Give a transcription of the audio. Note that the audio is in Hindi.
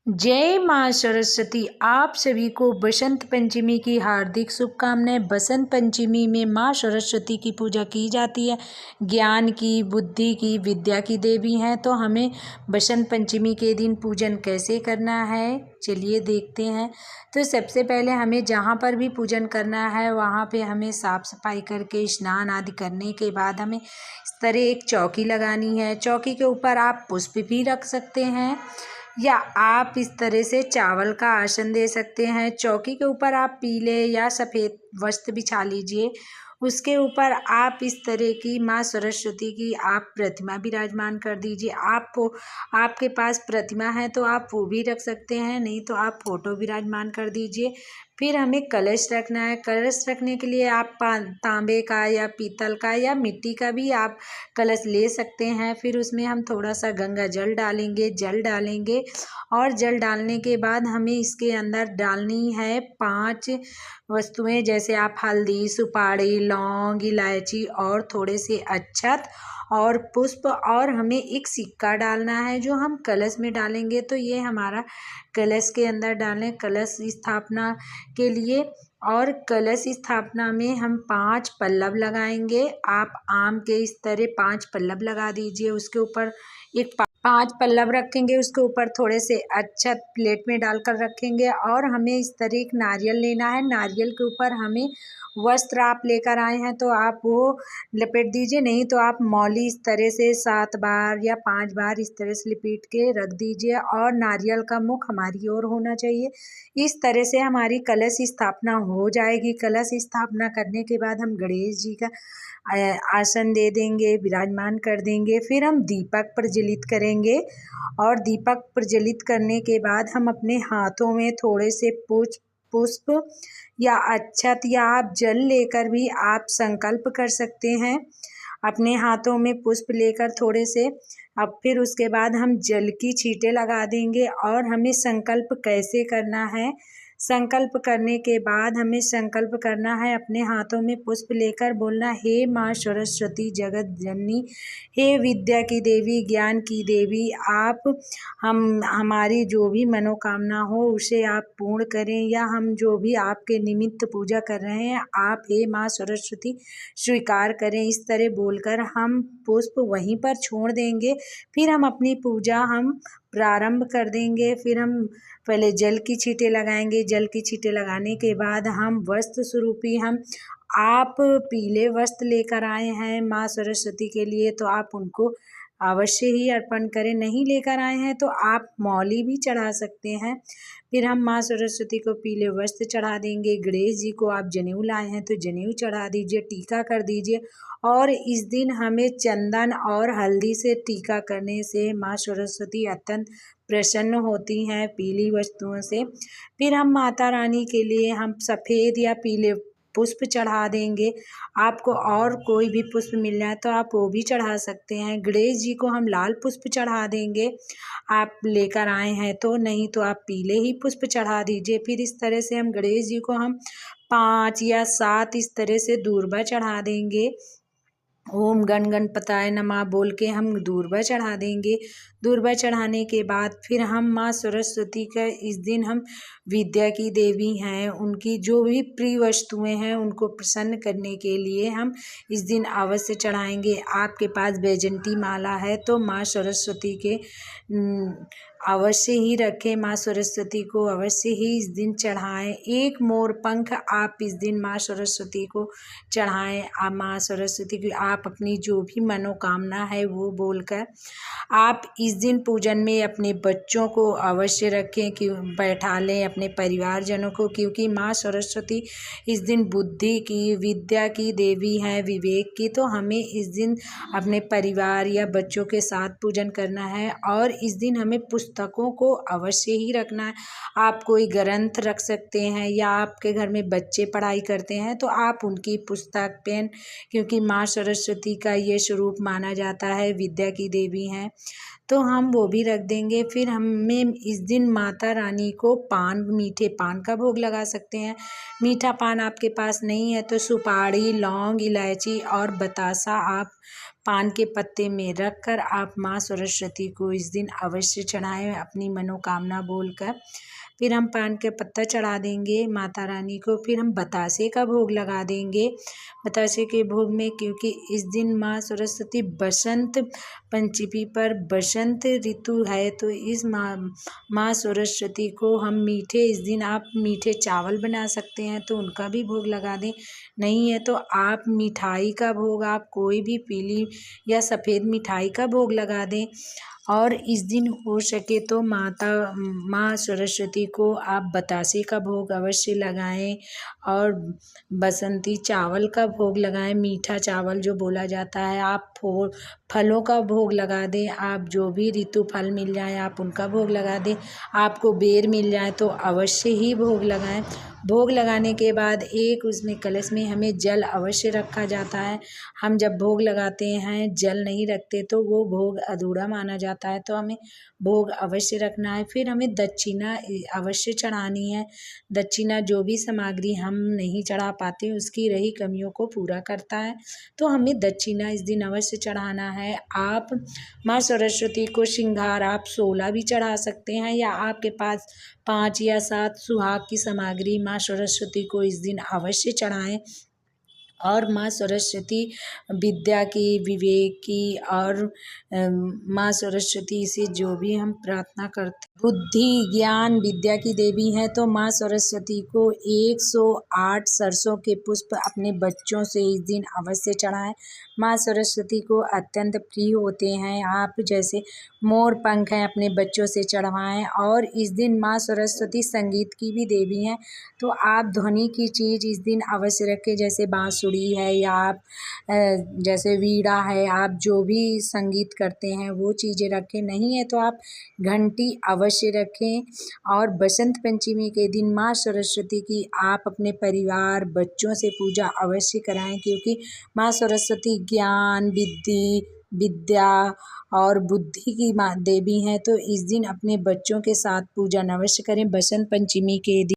जय माँ सरस्वती। आप सभी को बसंत पंचमी की हार्दिक शुभकामनाएं। बसंत पंचमी में माँ सरस्वती की पूजा की जाती है। ज्ञान की, बुद्धि की, विद्या की देवी हैं। तो हमें बसंत पंचमी के दिन पूजन कैसे करना है, चलिए देखते हैं। तो सबसे पहले हमें जहाँ पर भी पूजन करना है वहाँ पे हमें साफ सफाई करके स्नान आदि करने के बाद हमें इस तरह एक चौकी लगानी है। चौकी के ऊपर आप पुष्प भी रख सकते हैं या आप इस तरह से चावल का आसन दे सकते हैं। चौकी के ऊपर आप पीले या सफ़ेद वस्त्र बिछा लीजिए। उसके ऊपर आप इस तरह की माँ सरस्वती की आप प्रतिमा विराजमान कर दीजिए। आपके पास प्रतिमा है तो आप वो भी रख सकते हैं, नहीं तो आप फोटो विराजमान कर दीजिए। फिर हमें कलश रखना है। कलश रखने के लिए आप तांबे का या पीतल का या मिट्टी का भी आप कलश ले सकते हैं। फिर उसमें हम थोड़ा सा गंगा जल डालेंगे और जल डालने के बाद हमें इसके अंदर डालनी है 5 वस्तुएं, जैसे आप हल्दी, सुपारी, लौंग, इलायची और थोड़े से अक्षत और पुष्प, और हमें एक सिक्का डालना है जो हम कलश में डालेंगे। तो ये हमारा कलश के अंदर डालें कलश स्थापना के लिए। और कलश स्थापना में हम 5 पल्लव लगाएंगे। आप आम के इस तरह 5 पल्लव लगा दीजिए। उसके ऊपर एक 5 पल्लव रखेंगे, उसके ऊपर थोड़े से अक्षत प्लेट में डालकर रखेंगे। और हमें इस तरह एक नारियल लेना है। नारियल के ऊपर हमें वस्त्र आप लेकर आए हैं तो आप वो लपेट दीजिए, नहीं तो आप मौली इस तरह से 7 बार या 5 बार इस तरह से लपेट के रख दीजिए। और नारियल का मुख हमारी ओर होना चाहिए। इस तरह से हमारी कलश स्थापना हो जाएगी। कलश स्थापना करने के बाद हम गणेश जी का आसन दे देंगे, विराजमान कर देंगे। फिर हम दीपक प्रज्वलित करेंगे और दीपक प्रज्वलित करने के बाद हम अपने हाथों में थोड़े से पुष्प या अक्षत या आप जल लेकर भी आप संकल्प कर सकते हैं। अपने हाथों में पुष्प लेकर थोड़े से, अब फिर उसके बाद हम जल की छींटे लगा देंगे। और हमें संकल्प कैसे करना है, संकल्प करने के बाद हमें संकल्प करना है अपने हाथों में पुष्प लेकर बोलना, हे माँ सरस्वती जगत जननी, हे विद्या की देवी, ज्ञान की देवी, आप हमारी जो भी मनोकामना हो उसे आप पूर्ण करें, या हम जो भी आपके निमित्त पूजा कर रहे हैं आप हे माँ सरस्वती स्वीकार करें। इस तरह बोलकर हम पुष्प वहीं पर छोड़ देंगे। फिर हम अपनी पूजा हम प्रारंभ कर देंगे। फिर हम पहले जल की छींटे लगाएंगे। जल की छींटे लगाने के बाद हम वस्त्र स्वरूपी आप पीले वस्त्र लेकर आए हैं माँ सरस्वती के लिए तो आप उनको अवश्य ही अर्पण करें। नहीं लेकर आए हैं तो आप मौली भी चढ़ा सकते हैं। फिर हम माँ सरस्वती को पीले वस्त्र चढ़ा देंगे। गणेश जी को आप जनेऊ लाए हैं तो जनेऊ चढ़ा दीजिए, टीका कर दीजिए। और इस दिन हमें चंदन और हल्दी से टीका करने से माँ सरस्वती अत्यंत प्रसन्न होती हैं पीली वस्तुओं से। फिर हम माता रानी के लिए हम सफ़ेद या पीले पुष्प चढ़ा देंगे। आपको और कोई भी पुष्प मिल जाए तो आप वो भी चढ़ा सकते हैं। गणेश जी को हम लाल पुष्प चढ़ा देंगे, आप लेकर आए हैं तो, नहीं तो आप पीले ही पुष्प चढ़ा दीजिए। फिर इस तरह से हम गणेश जी को हम 5 या 7 इस तरह से दूर्वा चढ़ा देंगे। ओम गण गणपताय नमः बोल के हम दूर्वा चढ़ा देंगे। दूर्वा चढ़ाने के बाद फिर हम माँ सरस्वती का इस दिन हम विद्या की देवी हैं, उनकी जो भी प्रिय वस्तुएं हैं उनको प्रसन्न करने के लिए हम इस दिन अवश्य चढ़ाएंगे। आपके पास बैजंती माला है तो माँ सरस्वती के अवश्य ही रखें। माँ सरस्वती को अवश्य ही इस दिन चढ़ाएं। एक मोर पंख आप इस दिन माँ सरस्वती को चढ़ाएं। आप माँ सरस्वती की आप अपनी जो भी मनोकामना है वो बोलकर आप इस दिन पूजन में अपने बच्चों को अवश्य रखें, कि बैठा लें अपने परिवारजनों को, क्योंकि माँ सरस्वती इस दिन बुद्धि की, विद्या की देवी हैं, विवेक की। तो हमें इस दिन अपने परिवार या बच्चों के साथ पूजन करना है। और इस दिन हमें पुस्तकों को अवश्य ही रखना है। आप कोई ग्रंथ रख सकते हैं, या आपके घर में बच्चे पढ़ाई करते हैं तो आप उनकी पुस्तक, पेन, क्योंकि माँ सरस्वती का ये स्वरूप माना जाता है, विद्या की देवी हैं, तो हम वो भी रख देंगे। फिर हमें इस दिन माता रानी को मीठे पान का भोग लगा सकते हैं। मीठा पान आपके पास नहीं है तो सुपारी, लौंग, इलायची और बतासा आप पान के पत्ते में रखकर आप माँ सरस्वती को इस दिन अवश्य चढ़ाएं अपनी मनोकामना बोलकर। फिर हम पान का पत्ता चढ़ा देंगे माता रानी को। फिर हम बतासे का भोग लगा देंगे। बतासे के भोग में, क्योंकि इस दिन माँ सरस्वती बसंत पंचमी पर बसंत ऋतु है, तो इस माँ सरस्वती को हम मीठे, इस दिन आप मीठे चावल बना सकते हैं तो उनका भी भोग लगा दें। नहीं है तो आप मिठाई का भोग, आप कोई भी पीली या सफ़ेद मिठाई का भोग लगा दें। और इस दिन हो सके तो माँ सरस्वती को आप बतासे का भोग अवश्य लगाएं और बसंती चावल का भोग लगाएं, मीठा चावल जो बोला जाता है। आप फलों का भोग लगा दें, आप जो भी ऋतु फल मिल जाए आप उनका भोग लगा दें। आपको बेर मिल जाए तो अवश्य ही भोग लगाएं। भोग लगाने के बाद एक उसमें कलश में हमें जल अवश्य रखा जाता है। हम जब भोग लगाते हैं जल नहीं रखते तो वो भोग अधूरा माना जाता है, तो हमें भोग अवश्य रखना है। फिर हमें दक्षिणा अवश्य चढ़ानी है। दक्षिणा जो भी सामग्री हम नहीं चढ़ा पाते उसकी रही कमियों को पूरा करता है, तो हमें दक्षिणा इस दिन अवश्य चढ़ाना है। आप माँ सरस्वती को श्रृंगार आप 16 भी चढ़ा सकते हैं, या आपके पास 5 या 7 सुहाग की सामग्री माँ सरस्वती को इस दिन अवश्य चढ़ाएं। और माँ सरस्वती विद्या की, विवेक की और माँ सरस्वती से जो भी हम प्रार्थना करते, बुद्धि ज्ञान विद्या की देवी हैं, तो माँ सरस्वती को 108 सरसों के पुष्प अपने बच्चों से इस दिन अवश्य चढ़ाएं। माँ सरस्वती को अत्यंत प्रिय होते हैं। आप जैसे मोर पंख हैं अपने बच्चों से चढ़वाएं। और इस दिन माँ सरस्वती संगीत की भी देवी हैं, तो आप ध्वनि की चीज़ इस दिन अवश्य रखें, जैसे बांसुरी है या आप जैसे वीणा है, आप जो भी संगीत करते हैं वो चीज़ें रखें। नहीं है तो आप घंटी अवश्य रखें। और बसंत पंचमी के दिन माँ सरस्वती की आप अपने परिवार बच्चों से पूजा अवश्य कराएं, क्योंकि माँ सरस्वती ज्ञान विद्या और बुद्धि की माँ देवी हैं, तो इस दिन अपने बच्चों के साथ पूजन अवश्य करें बसंत पंचमी के दिन।